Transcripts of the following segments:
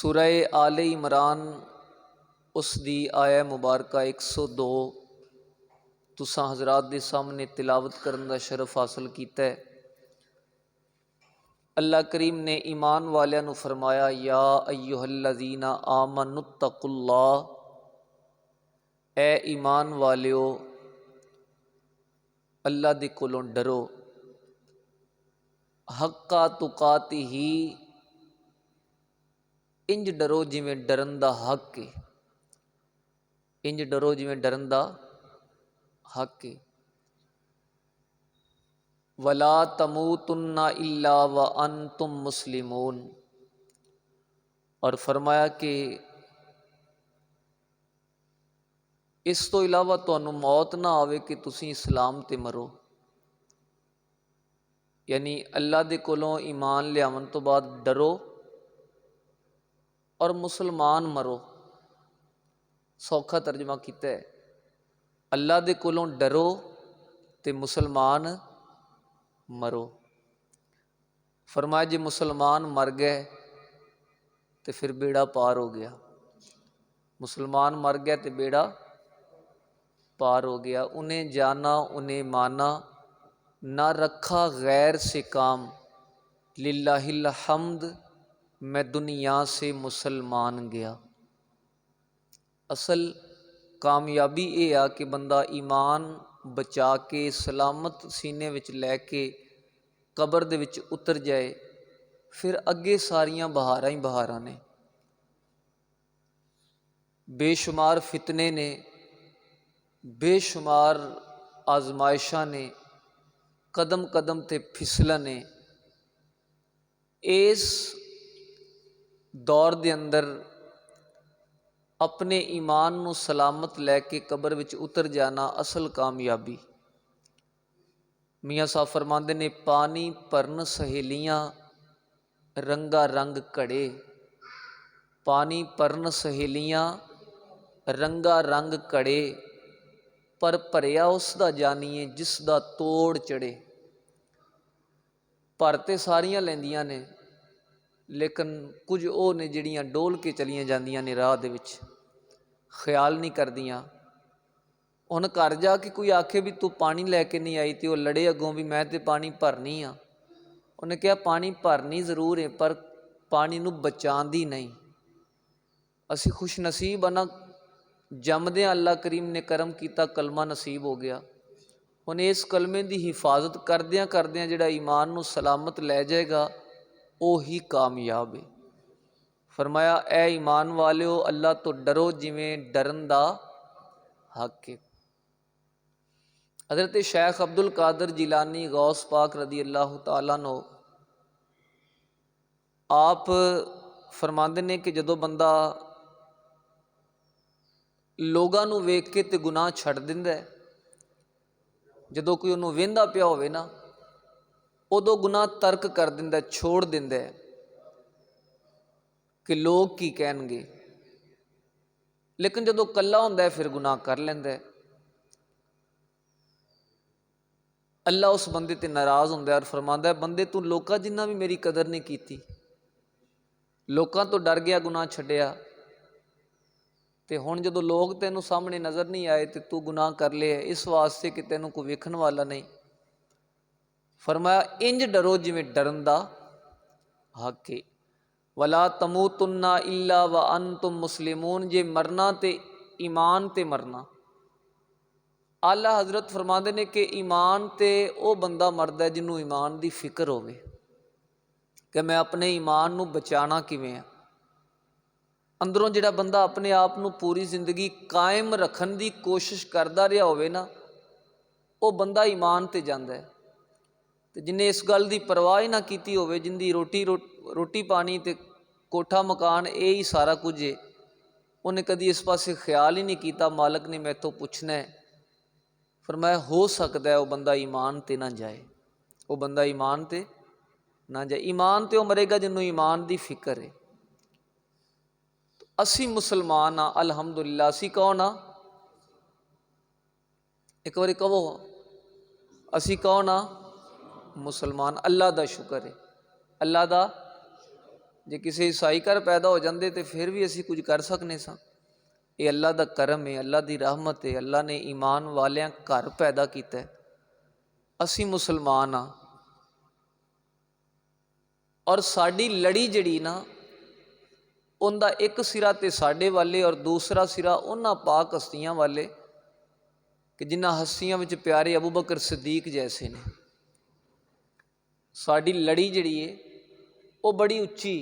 सूरह आले इमरान उस दी आया मुबारक 102 तुसां हजरात दे सामने तिलावत करने का शरफ हासिल किया है। अल्लाह करीम ने ईमान वालियां नू फरमाया, या अय्युहल्लज़ीना आमनुत्तकुल्लाह, ए ईमान वालियो अल्लाह दे कोलों डरो, हक्का तुकातिही, इंज डरो जिवें डरन दा हक है, इंज डरो जिवें डरन दा हक है। वला तमूतुन्ना इल्ला व अंतुम मुस्लिमून, और फरमाया कि इस तो इलावा तुहानू मौत ना आवे कि तुसी इस्लाम ते मरो। यानी अल्लाह दे कोलों ईमान लियावन तो बाद डरो और मुसलमान मरो। सौखा तर्जमा किया है, अल्लाह दे कोलों डरो ते मुसलमान मरो। फरमाया जे मुसलमान मर गए तो फिर बेड़ा पार हो गया, मुसलमान मर गया तो बेड़ा पार हो गया। उन्हें जाना उन्हें माना, ना रखा गैर से काम, लिल्लाहिल हम्द, मैं दुनिया से मुसलमान गया। असल कामयाबी ये आ कि बंदा ईमान बचा के सलामत सीने विच लैके कबर दे विच उतर जाए, फिर अगे सारियां बहारां ही बहारां ने। बेशुमार फितने ने, बेशुमार आजमाइशा ने, कदम कदम ते फिसलन ने। इस दौर दे अंदर अपने ईमान नू सलामत लैके कबर विच उतर जाना असल कामयाबी। मियाँ साहब फरमांदे ने, पानी भरन सहेलियाँ रंगा रंग घड़े, पानी भरन सहेलियाँ रंगा रंग घड़े, पर भरिया उसदा जानिए जिसदा तोड़ चढ़े। भर ते सारियां लैंदियां ने, लेकिन कुछ वो ने जिहड़ियां डोल के चलियां जांदियां ने राह दे विच, ख्याल नहीं करदियां। हुण घर जाके कोई आखे भी तू पानी लैके नहीं आई, तो वह लड़े अगों भी मैं तो पानी भरनी हाँ। उन्हें कहा पानी भरनी जरूर है पर पानी नू बचांदी नहीं। असी खुश नसीब आ ना, जमदे अल्लाह करीम ने करम किया, कलमा नसीब हो गया। हुण इस कलमे की हिफाजत करदियां करदियां जिहड़ा ईमान नू सलामत लै जाएगा वो ही कामयाब है। फरमाया, ए ईमान वालियो अल्लाह तो डरो जिवें डरन दा हक है। हज़रत शेख अब्दुल कादिर जिलानी गौस पाक रदी अल्लाह तआला नो आप फरमांदे ने कि जदों बंदा लोगां नू वेख के ते गुनाह छड्ड दिंदा है, जदों कोई उन्होंने वेंदा पिया होवे ना, उदों गुनाह तर्क कर दिंदा, छोड़ दिंदा है कि लोग की कहणगे। लेकिन जदों कल्ला हुंदा है फिर गुनाह कर लैंदा है। अल्लाह उस बंदे ते नाराज़ हुंदा है और फरमांदा है, बंदे तू लोकां जिन्ना भी मेरी कदर नहीं कीती, लोकां तो डर गया गुनाह छड्डिया, ते हुण जदों लोग तैनूं सामने नज़र नहीं आए तो तू गुनाह कर लिया इस वास्ते कि तैनूं कोई वेखण वाला नहीं। फरमाया, इंज डरो जिवें डरन दा हक है। वला तमूतुन्ना इल्ला व अंतुम मुस्लिमून, जे मरना ते ईमान ते मरना। आला हजरत फरमाते ने कि ईमान ते वो बंदा मरदा है जिन्हों ईमान की फिक्र होवे कि मैं अपने ईमान नू बचाना किवें आ। अंदरों जिहड़ा बंदा अपने आप नू पूरी जिंदगी कायम रखन की कोशिश करता रहा होवे ना, वो बंदा ईमान ते जांदा है। ते जिन्हें इस गल की परवाह ही ना की होवे, जिंदी रोटी पानी ते कोठा मकान ये ही सारा कुछ है, उन्हें कदी इस पासे ख्याल ही नहीं किया मालक ने मैथों पुछना है। फरमाया, हो सकता है वह बंदा ईमान ते ना जाए, वह बंदा ईमान ते ना जाए। ईमान ते वह मरेगा जिन्होंने ईमान की फिक्र है। तो असी मुसलमान हाँ अलहमदुलिल्लाह। असी कौन हाँ? एक बार कहो, असी कौन हाँ? मुसलमान। अल्लाह का शुक्र है, अल्लाह का जे किसी ईसाई घर पैदा हो जाते तो फिर भी असी कुछ कर सकने सां। ये अल्लाह का करम है, अल्लाह की रहमत है। अल्लाह ने ईमान वालियां घर पैदा किया। असी मुसलमान हाँ और साड़ी लड़ी जड़ी ना उनका एक सिरा तो साढ़े वाले और दूसरा सिरा उन्हां पाक हस्तियां वाले कि जिन्हां हस्तियां विच प्यारे अबू बकर सिद्दीक जैसे ने। साड़ी लड़ी जड़ी है वो बड़ी उच्ची।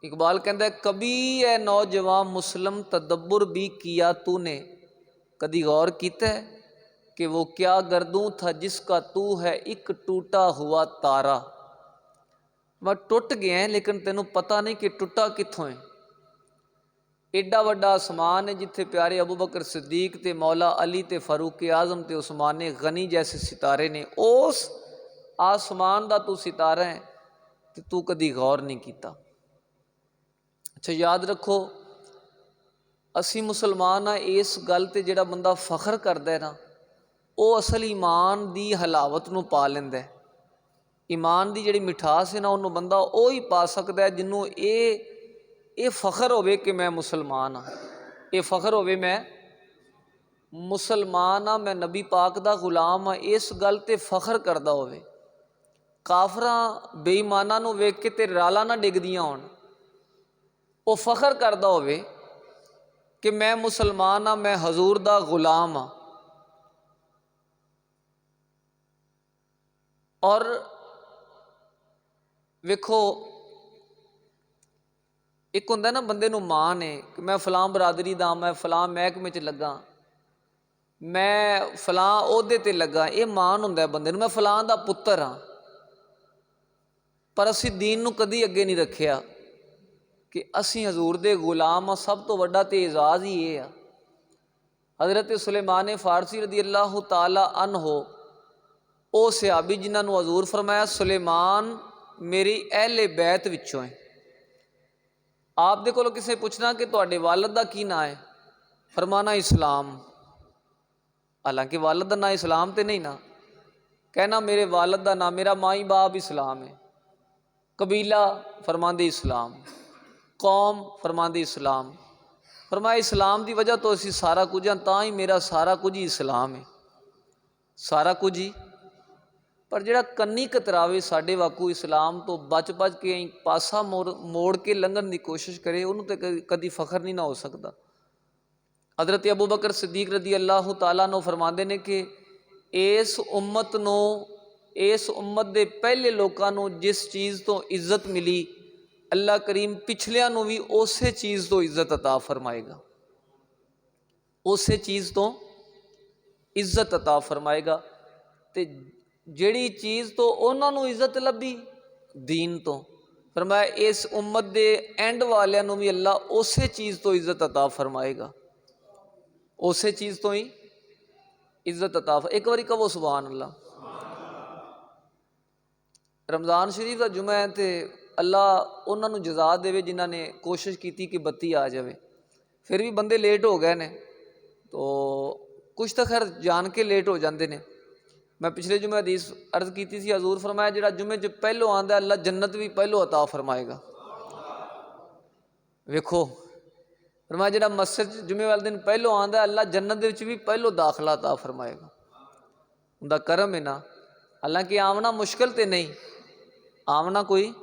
इकबाल कहता है कभी है नौजवान मुस्लिम तदब्बुर भी किया तूने, कभी गौर किया है कि वो क्या गर्दू था जिसका तू है एक टूटा हुआ तारा। मैं टुट गया है लेकिन तेनों पता नहीं कि टुटा कित्थों है। एडा वड्डा आसमान है जिथे प्यारे अबू बकर सिद्दीक ते मौला अली ते फारूक आजम ते उस्मान गनी जैसे सितारे ने। उस आसमान का तू सितारा है तो तू कभी गौर नहीं किया। अच्छा याद रखो असी मुसलमान हाँ, इस गल ते जिहड़ा बंदा फख्र करता है ना वो असल ईमान की हलावत नूं पा लैंदा है। ईमान की जिहड़ी मिठास है ना उन्होंने बंदा वो ही पा सकता है जिन्हों ये फख्र होवे कि मैं मुसलमान हाँ। ये फख्र होवे मैं मुसलमान हाँ, मैं नबी पाक दा गुलाम हाँ, इस गल ते फख्र करदा होवे। काफरां बेईमानां नूं वेख के ते रालां ना डिगदियां होण, वो फख्र करदा होवे कि मैं मुसलमान हाँ, मैं हजूर दा गुलाम हाँ। और वेखो एक होंदा ना बंदे नूं मान है कि मैं फलां बरादरी दा, मैं फलां महकमे च लगा, मैं फलां ओहदे ते लगा। ये मान होंदा बंदे नूं, मैं फलां दा पुत्तर हाँ। पर असी दीन नूं कदी अगे नहीं रखिया कि असी हजूर दे गुलाम हाँ। सब तो वड्डा ते एजाज़ ही ये आ। हज़रत सुलेमान फारसी रदी अल्लाह ताला अन्हो ओ सहाबी जिन्होंने हजूर फरमाया सुलेमान मेरी अहले बैत विचों है। आप दे कोलों किसी पूछना कि तुहाडे वालिद दा की नाम है, फरमाना इस्लाम। हालांकि वालिद दा नाम इस्लाम तो नहीं ना, कहना मेरे वालिद दा नाम, मेरा माई बाप इस्लाम है। कबीला फरमांदे इस्लाम, कौम फरमांदे इस्लाम। फरमाया इस्लाम की वजह तो असी सारा कुछ हाँ, तां ही मेरा सारा कुछ ही इस्लाम है, सारा कुछ ही। पर जिहड़ा कन्नी कतरावे साडे वाकू इस्लाम तो बच बच के पासा मोड़ के लंघन की कोशिश करे उन्होंने तो कभी फख्र नहीं ना हो सकता। हज़रत अबू बकर सिद्दीक रदी अल्लाह ताला नो फरमाते हैं कि इस उम्मत नो, इस उम्मत के पहले लोगों जिस चीज़ तो इज्जत मिली अल्लाह करीम पिछलियां नू भी उस चीज़ तो इज्जत अता फरमाएगा, उस चीज़ तो इज्जत अता फरमाएगा। तो जिहड़ी चीज़ तो उन्होंने इज्जत लभी दीन तो, फरमाया इस उम्मत के एंड वालियां नू भी अल्लाह उस चीज़ तो इज्जत अता फरमाएगा, उस चीज़ तो ही इज्जत अता। एक बारी कहो सुभान अल्लाह। रमज़ान शरीफ का जुमा है तो अल्लाह उन्होंने जज़ा देवे जिन्हों ने कोशिश की कि बत्ती आ जाए। फिर भी बंदे लेट हो गए ने तो कुछ तो खैर जान के लेट हो जाते हैं। मैं पिछले जुमे हदीस अर्ज की थी, हजूर फरमाया जिहड़ा जुमे च पहलों आंदा अल्लाह जन्नत भी पहलों अता फरमाएगा। वेखो फरमाया जिहड़ा मस्जिद जुमे वाले दिन पहलों आंदा अल्लाह जन्नत भी पहलों दाखला अता फरमाएगा। उनका करम है ना। हालांकि आमना मुश्किल तो नहीं, आमना कोई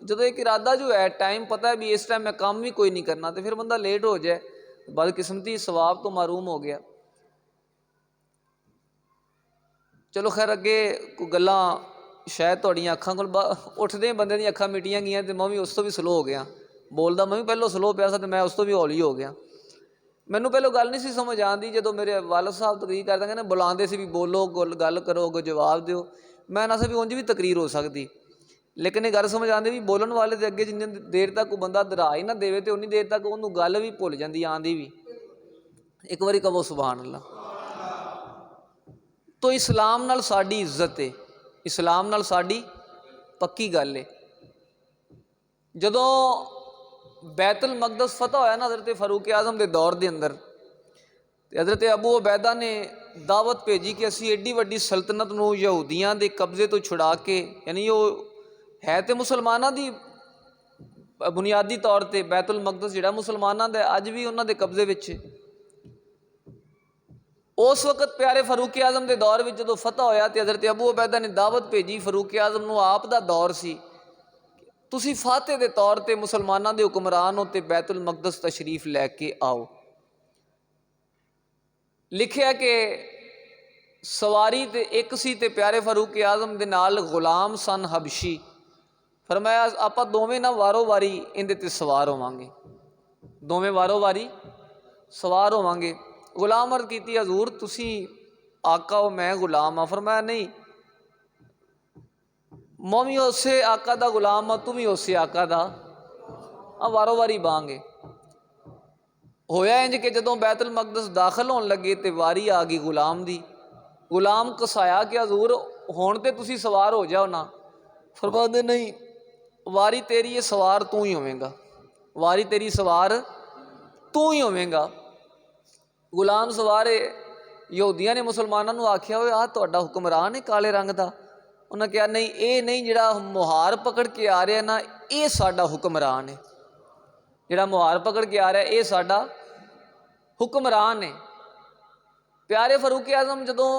जो एक इरादा जो है टाइम पता है भी इस टाइम मैं काम भी कोई नहीं करना तो फिर बंदा लेट हो जाए, बदकिस्मती सवाब तो महरूम हो गया। चलो खैर अगे कोई गल्लां शायद तुहाड़ियां अखां कोल उठदे बंदे दी अखां मिटियां गईयां तो मैं भी उस तो भी स्लो हो गया, बोलदा मैं भी पहलों स्लो पिया सा तो मैं उस तो भी हौली हो गया। मैनू पहलों गल नहीं सी समझ आती जो मेरे वालिद साहब तकरीर करते कहते बुलाते सी भी बोलो गल करो अगो जवाब दो, मैं ना सा भी उंज भी तकरीर हो सकती। लेकिन ये गल समझ आती भी बोलन वाले के अगे जिन्नी देर तक कोई बंदा दरा ही ना देवे तो उन्नी देर तक उन्होंने गल भी भुल जाती आँदी भी। एक बारी कहो सुभान अल्लाह। तो इस्लाम नाल साडी इज्जत है, इस्लाम नाल साडी पक्की गल है। जदों बैतुल मकदस फतह होया ना हज़रत फारूक आजम के दौर के अंदर, हज़रत अबू उबैदा ने दावत भेजी कि असी एड्डी वड्डी सल्तनत नूं यहूदियां के कब्जे तो छुड़ा के, यानी वो है तो मुसलमानों की बुनियादी तौर पर बैतुल मकदस जिहड़ा मुसलमानों का अज भी उन्हों के कब्जे विच है। उस वक्त प्यारे फरूक आजम के दौर में जो फतह होया तो हज़रत अबू उबैदा ने दावत भेजी फरूक आजम को, आप का दौर सी, तुसी फाते के तौर पर मुसलमानों के हुक्मरान हो तो बैतुल मकदस तशरीफ लैके आओ। लिखिया कि सवारी तो एक सी ते प्यारे फरूक आजम के नाल गुलाम सन हबशी। फरमाया आप दोवें ना वारो वारी इहदे ते सवार होवांगे, दोवें वारो वारी सवार होवांगे। गुलाम अर्ज की हजूर तुसी आका हो मैं गुलाम हाँ। फरमाया नहीं, मैं भी उसे आका दा गुलाम हाँ, तू भी उसे आका दा, वारो वारी बांगे। होया इंज कि जदों बैतुल मकदस दाखिल होने लगे तो वारी आ गई गुलाम दी। गुलाम कसाया कि हजूर हुण ते तुसी सवार हो जाओ ना। फरमाते नहीं, वारी तेरी है, सवार तू ही होवेगा, वारी तेरी सवार तू ही होवेगा। गुलाम सवारे यहूदियों ने मुसलमानों को आख्या हो आ तुहाडा हुक्मरान है काले रंग का। उन्हें कहा नहीं, ये नहीं जिहड़ा मुहार पकड़ के आ रहा ना, ये साडा हुक्मरान है, जिहड़ा मुहार पकड़ के आ रहा है ये साडा हुक्मरान है। प्यारे फरूक आजम जदों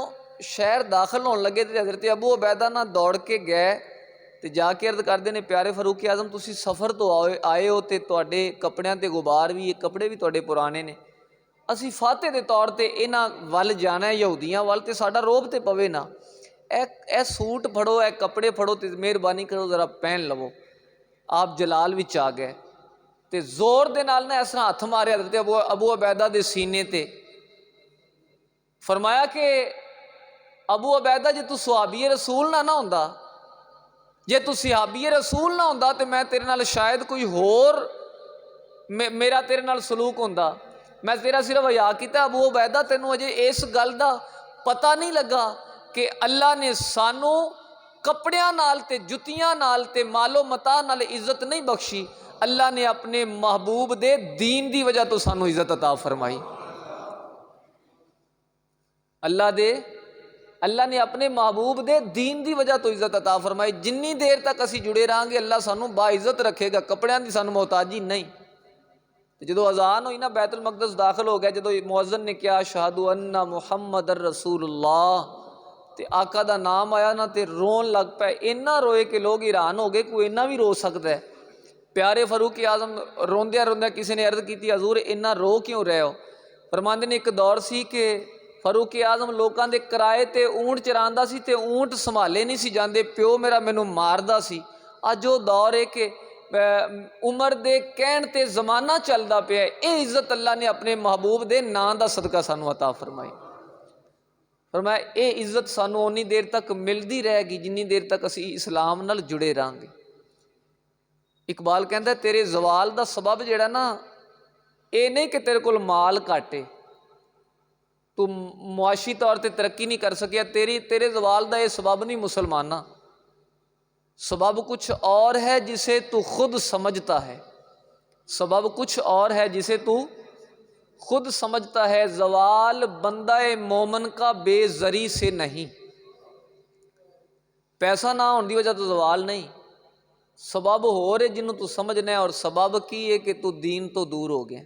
शहर दाखिल होने लगे तो हज़रत अबू उबैदा ना दौड़ के गए तो जाके अर्ज करते हैं प्यारे फरूक आजम तुसी सफ़र तो आए हो तो तुहाडे कपड़ियां ते गुबार भी, कपड़े भी तुहाडे पुराने ने, असी फाते के तौर पर इन्हां वल जाना है यहूदियों वल, तो साडा रोब तो पवे ना, ए सूट फड़ो, ए कपड़े फड़ो तो मेहरबानी करो ज़रा पहन लवो। आप जलाल विच आ गए तो जोर दे नाल ना इस तरह हथ मारे हज़रत अबू उबैदा के सीने ते। फरमाया कि अबू उबैदा जे तू सुहाबी रसूल ना होंदा, जे तू सहाबी रसूल ना होंदा तो मैं तेरे नाल शायद कोई होर मेरा तेरे नाल सलूक होंदा। मैं तेरा सिर्फ हया किया अबू उबैदा, तेनों अजे इस गल का पता नहीं लगा कि अल्लाह ने सानू कपड़ियां नाल ते जुतियां नाल ते मालो मता नाल इज्जत नहीं बख्शी, अल्लाह ने अपने महबूब दे दीन की वजह तो सानू इज्जत अता फरमाई। अल्लाह ने अपने महबूब दे दीन की वजह तो इज्जत अता फरमाई। जिन्नी देर तक असी जुड़े रहेंगे अल्लाह सानू बाइज्जत रखेगा, कपड़ियां की सानू मोहताजी नहीं। जो अजान हुई ना बैतुल मकदस दाखिल हो गया, जो मुअज्जिन ने कहा अशहदु अन्ना मुहम्मदर रसूलुल्लाह, तो आका का नाम आया ना तो रोन लग पाए। इन्ना रोए कि लोग हैरान हो गए, कोई इन्ना भी रो सकता है। प्यारे फरूक आजम रोंदिया रोंदिया किसी ने अर्ज की हजूर इन्ना रो क्यों रहे हो। फरमांदे ने एक दौर सी कि फरूक आजम लोगों के किराए ते ऊंट चरांदा सी ते ऊंट संभाले नहीं सी जाते, प्यो मेरा मैनू मारदा सी। अज वो दौर है कि उमर दे कहण ते जमाना चलता पिया, ये इज्जत अल्लाह ने अपने महबूब दे नां दा सदका सानू अता फरमाई। फरमाया ये इज्जत सानू उन्नी देर तक मिलती रहेगी जिन्नी देर तक असी इस्लाम नाल जुड़े रहेंगे। इकबाल कहता तेरे जवाल का सबब जिहड़ा ना, ये नहीं कि तेरे कोल माल घट है, तू मुआशी तौर पर तरक्की नहीं कर सकिया, तेरे जवाल का यह सबब नहीं मुसलमाना, सबब कुछ और है जिसे तू खुद समझता है, सबब कुछ और है जिसे तू खुद समझता है। जवाल बंदा मोमन का बेजरी से नहीं, पैसा ना होने की वजह तो जवाल नहीं, सबब हो रहे जिन्हों तू समझना है, और सबब की है कि तू दीन तो दूर हो गया।